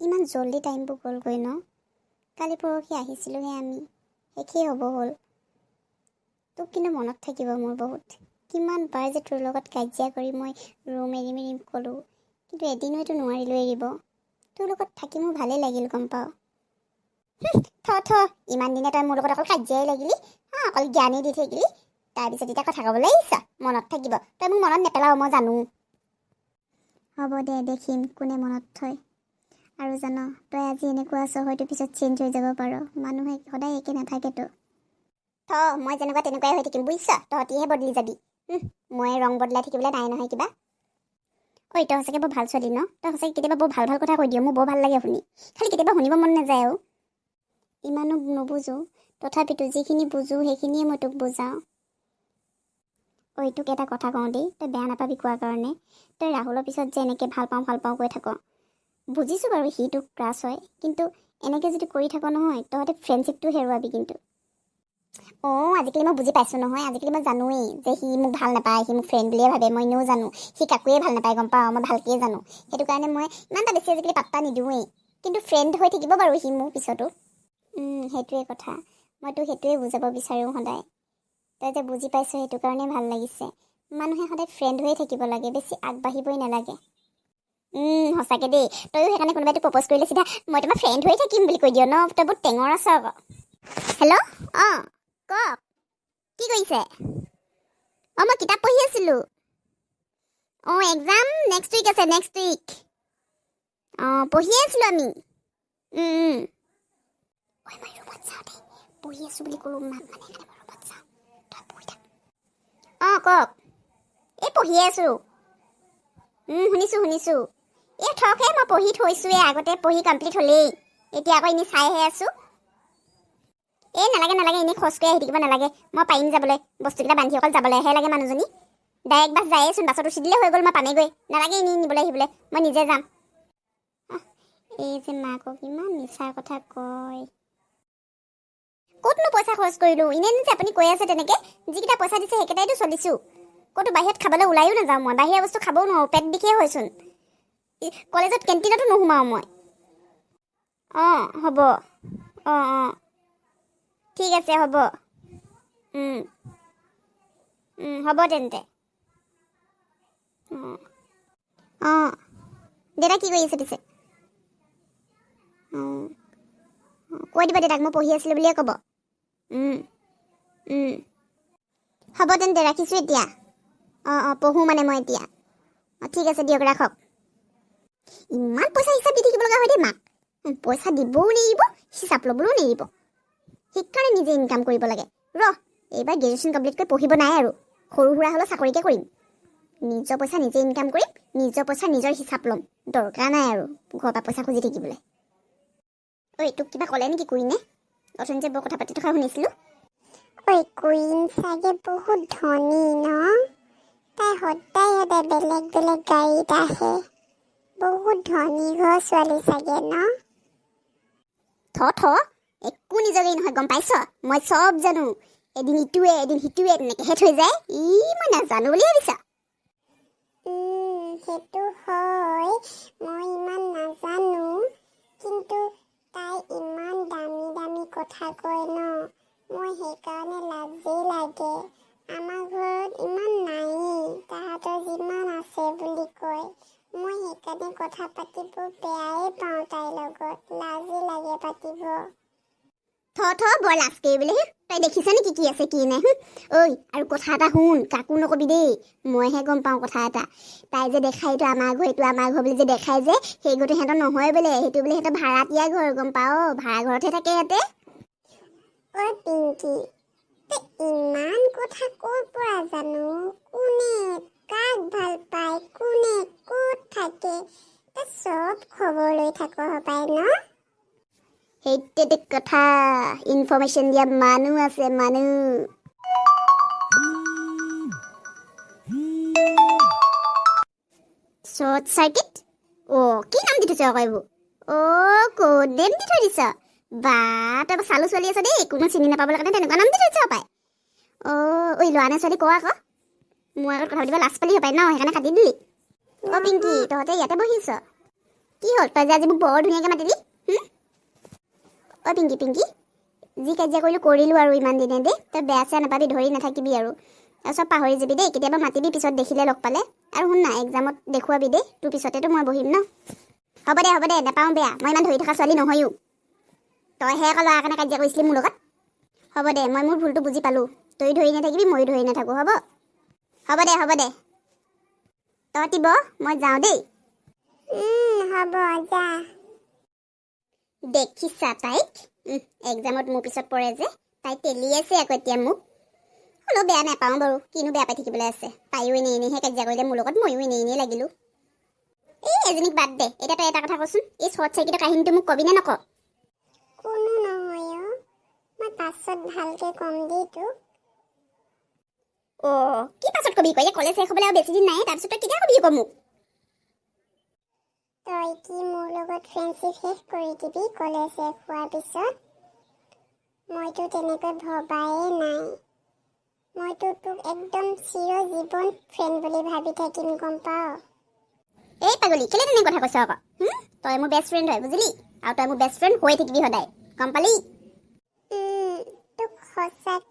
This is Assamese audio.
ইমান জলদি টাইমবোৰ গ'লগৈ ন। কালি পৰহি আহিছিলোঁহে আমি, শেষেই হ'ব হ'ল। তোক কিন্তু মনত থাকিব মোৰ বহুত। কিমান বাৰ যে তোৰ লগত কাজিয়া কৰি মই ৰুম এৰিম ক'লোঁ, কিন্তু এদিনো এইটো নোৱাৰিলোঁ এৰিব। তোৰ লগত থাকি মোৰ ভালেই লাগিল, গম পাওঁ। ইমান দিনে তই মোৰ লগত অকল কাজিয়াই লাগিলি, অকল জ্ঞানেই দি থাকিলি, তাৰপিছত এতিয়া কথা ক'বলৈ আহিছ। মনত থাকিব, তই মোক মনত নেপেলাও মই জানো। হ'ব দে, দেখিম কোনে মনত থয়। আৰু জান, তই আজি এনেকুৱা আছ, হয়তো পিছত চেঞ্জ হৈ যাব পাৰ। মানুহে সদায় একে নাথাকেতো। মই যেনেকুৱা তেনেকুৱাই হৈ থাকিম, বুজিছ? তহঁতিহে বদলি যাবি। মই ৰং বদলাই থাকিবলৈ নাই নহয় কিবা। ঐ, তই সঁচাকৈ বৰ ভাল ছোৱালী ন? তই সঁচাকৈ কেতিয়াবা বৰ ভাল ভাল কথা কৈ দিয়, মোৰ বৰ ভাল লাগে শুনি। খালি কেতিয়াবা শুনিব মন নাযায় আৰু। ইমানো নুবুজো, তথাপিতো যিখিনি বুজো সেইখিনিয়ে মই তোক বুজাওঁ। ঐ, তোক এটা কথা কওঁ দেই, তই বেয়া নাপাবি কোৱাৰ কাৰণে। তই ৰাহুলৰ পিছত যে এনেকৈ ভাল পাওঁ কৈ থাক, বুজিছোঁ বাৰু সি তোক ক্ৰাছ হয়, কিন্তু এনেকৈ যদি কৰি থাক নহয়, তহঁতে ফ্ৰেণ্ডশ্বিপটো হেৰুৱাবি কিন্তু। আজিকালি মই বুজি পাইছোঁ নহয়, আজিকালি মই জানোৱেই যে সি মোক ভাল নাপায়, সি মোক ফ্ৰেণ্ড বুলিয়ে ভাবে। মই এনেও জানো সি কাকোৱে ভাল নাপায়, গম পাওঁ, মই ভালকৈয়ে জানো। সেইটো কাৰণে মই ইমান এটা বেছি আজিকালি পাত্তা নিদিওঁৱেই, কিন্তু ফ্ৰেণ্ড হৈ থাকিব বাৰু সি মোৰ পিছতো। সেইটোৱে কথা, মই তোক সেইটোৱে বুজাব বিচাৰোঁ সদায়। তই যে বুজি পাইছ সেইটো কাৰণে ভাল লাগিছে। মানুহে সদায় ফ্ৰেণ্ড হৈয়ে থাকিব লাগে, বেছি আগবাঢ়িবই নালাগে। সঁচাকৈ দেই, তয়ো সেইকাৰণে কোনোবাই তোক প্ৰপ'জ কৰিলে চিধা মই তোমাৰ ফ্ৰেণ্ড হৈ থাকিম বুলি কৈ দিয় ন? তই বহুত টেঙৰ আছ আকৌ। হেল্ল', কওক, কি কৰিছে? মই কিতাপ পঢ়ি আছিলোঁ। এক্সাম নেক্সট উইক আছে, নেক্সট উইক। পঢ়িয়ে আছিলোঁ আমি। মই ৰুমত যাওঁ দেই, পঢ়ি আছোঁ বুলি ক'লোঁ মাক, মানে সেইকাৰণে মই ৰুমত যাওঁ। তই পঢ়ি থাক। কওক। এই পঢ়িয়ে আছোঁ। শুনিছোঁ। থকহে, মই পঢ়ি থৈছোঁৱে, আগতে পঢ়ি কমপ্লিট হ'লেই। এতিয়া আকৌ এনেই চাইহে আছোঁ। নালাগে, এনেই খৰচ কৰি আহি থাকিব নালাগে। মই পাৰিম যাবলৈ, বস্তুকেইটা বান্ধি অকল যাবলৈহে লাগে মানুহজনী। ডাইৰেক্ট বাছ যায়েইচোন, বাছত উঠি দিলে হৈ গ'ল, মই পামেগৈ। নালাগে এনেই নিবলৈ আহিবলৈ, মই নিজে যাম। এই যে মাকক ইমান মিছাৰ কথা কয়। ক'তনো পইচা খৰচ কৰিলোঁ? এনেই যে আপুনি কৈ আছে তেনেকৈ, যিকেইটা পইচা দিছে সেইকেইটাইতো চলিছোঁ। ক'তো বাহিৰত খাবলৈ ওলাইও নাযাওঁ মই, বাহিৰা বস্তু খাবও নোৱাৰোঁ, পেট বিষেই হয়চোন। কলেজত কেণ্টিনতো নোসোমাওঁ মই। হ'ব। ঠিক আছে, হ'ব। হ'ব তেন্তে। দেউতা কি কৰি আছে পিছে? কৈ দিব দেউতাক মই পঢ়ি আছিলোঁ বুলিয়ে ক'ব। হ'ব তেন্তে, ৰাখিছোঁ এতিয়া। পঢ়োঁ মানে মই এতিয়া। ঠিক আছে দিয়ক, ৰাখক। ইমান পইচা হিচাপ দি থাকিব লগা হয় দেই মাক। পইচা দিবও নেৰিব, হিচাপ ল'বলৈও নেৰিব। সেইকাৰণে নিজে ইনকাম কৰিব লাগে। এইবাৰ গ্ৰেজুৱেশ্যন কমপ্লিট কৰি পঢ়িব নাই আৰু, সৰু সুৰা হ'লেও চাকৰিকে কৰিম। নিজৰ পইচা নিজে ইনকাম কৰিম, নিজৰ পইচা নিজৰ হিচাপ ল'ম। দৰকাৰ নাই আৰু ঘৰৰ পৰা পইচা খুজি থাকিবলৈ। তোক কিবা ক'লে নেকি কুইনে? অথনি যে বৰ কথা পাতি থকা শুনিছিলোঁ। কুইন চাগে বহুত ধনী ন? তাই সদায় বেলেগ বেলেগ গাড়ীত আহে। বহুত ধনী ঘৰ ছোৱালী চাগে ন? একো নিজকেই নহয়, গম পাইছ? মই চব জানো। এদিন ইটোৱে এদিন সিটোৱে তেনেকৈহে থৈ যায়। মই নাজানো বুলি ভাবিছা? সেইটো হয়, মই ইমান নাজানো, কিন্তু তাই ইমান দামী দামী কথা কয় ন, মই সেইকাৰণে লাজেই লাগে। আমাৰ ঘৰত ইমান নায়েই, তাহাঁতৰ যিমান আছে বুলি কয়। মই সেইকাৰণে কথা পাতিব বেয়াই পাওঁ তাইৰ লগত, লাজেই লাগে পাতিব। বৰ লাজ কৰিবলৈ। তই দেখিছ নেকি কি আছে কি নাই? আৰু কথা এটা শুন, কাকো নকবি দেই, মইহে গম পাওঁ কথা এটা। তাই যে দেখাই এইটো আমাৰ ঘৰ বুলি যে দেখাই যে, সেই ঘৰটো সিহঁতৰ নহয় বোলে, সেইটো বোলে সিহঁতৰ ভাড়াতীয়া ঘৰ, গম পাওঁ? ভাড়া ঘৰতহে থাকে সিহঁতে। পিংকি, তই ইমান কথা ক'ৰ পৰা জানো? কোনে কাক ভাল পায়, কোনে ক'ত থাকে, তই চব খবৰ লৈ থাক হপাই ন? সেইটোৱে কথা, ইনফৰমেশ্যন দিয়া মানুহ আছে, মানুহ। Short circuit? কি নাম দি থৈছ আকৌ এইবোৰ? ক'ড নেম দি থৈ দিছ? তই চালু ছোৱালী আছ দেই, কোনো চিনি নাপাবলৈ কাৰণে তেনেকুৱা নাম দি থৈছ হপাই। ল'ৰা নে ছোৱালী কোৱা আকৌ? মোৰ আগত কথা পাতিব লাজ পালি হপাই ন, সেইকাৰণে কাটি দিলি। পিংকি, তহঁতে ইয়াতে বহিছ? কি হ'ল তই যে আজি মোক বৰ ধুনীয়াকৈ মাতিলি অ' পিংকি পিংকি যি কাজিয়া কৰিলোঁ আৰু ইমান দিনে দেই তই বেয়া চেয়া নাপাবি ধৰি নাথাকিবি আৰু চব পাহৰি যাবি দেই কেতিয়াবা মাতিবি পিছত দেখিলে লগ পালে আৰু শুন না এক্সামত দেখুৱাবি দেই তোৰ পিছতেতো মই বহিম ন হ'ব দে নাপাওঁ বেয়া মই ইমান ধৰি থকা ছোৱালী নহয়ো তইহে আকৌ ল'ৰাৰ কাৰণে কাজিয়া কৰিছিলি মোৰ লগত হ'ব দে মই মোৰ ভুলটো বুজি পালোঁ তই ধৰি নাথাকিবি ময়ো ধৰি নাথাকোঁ হ'ব দে তই তিব মই যাওঁ দেই হ'ব যা দেখিছা তাইক এক্সামত মোৰ পিছত পৰে যে তাই তেলি আছে আকৌ এতিয়া মোক হ'লেও বেয়া নাপাওঁ বাৰু কিনো বেয়া পাই থাকিবলৈ আছে তাইও এনেইহে কাজিয়া কৰিলে মোৰ লগত ময়ো এনেই লাগিলোঁ এই এজনীক বাদ দে এতিয়া তই এটা কথা কচোন এই শ্বৰ্ট চাৰ্কিটৰ কাহিনীটো মোক কবি নে নক কোনো নহয় মই পাছত ভালকৈ কম দেই তোক অ' কি পাছত কবি কয় কলেজ শেষ হ'বলৈ আৰু বেছি দিন নাই তাৰপিছত তই কেতিয়া কবি আকৌ মোক তই কি মোৰ লগত ফ্ৰেণ্ডশ্বিপ শেষ কৰি দিবি কলেজ শেষ হোৱাৰ পিছত মইতো তেনেকৈ ভবায়ে নাই মইতো তোক একদম চিৰজীৱন ফ্ৰেণ্ড বুলি ভাবি থাকিম গম পাৱ এই পাগলী কেলে তেনে কথা কৈছ আকৌ তই মোৰ বেষ্ট ফ্ৰেণ্ড হয় বুজিলি আৰু তই মোৰ বেষ্ট ফ্ৰেণ্ড হৈ থাকিবি সদায় গম পালি তোক সঁচাকৈ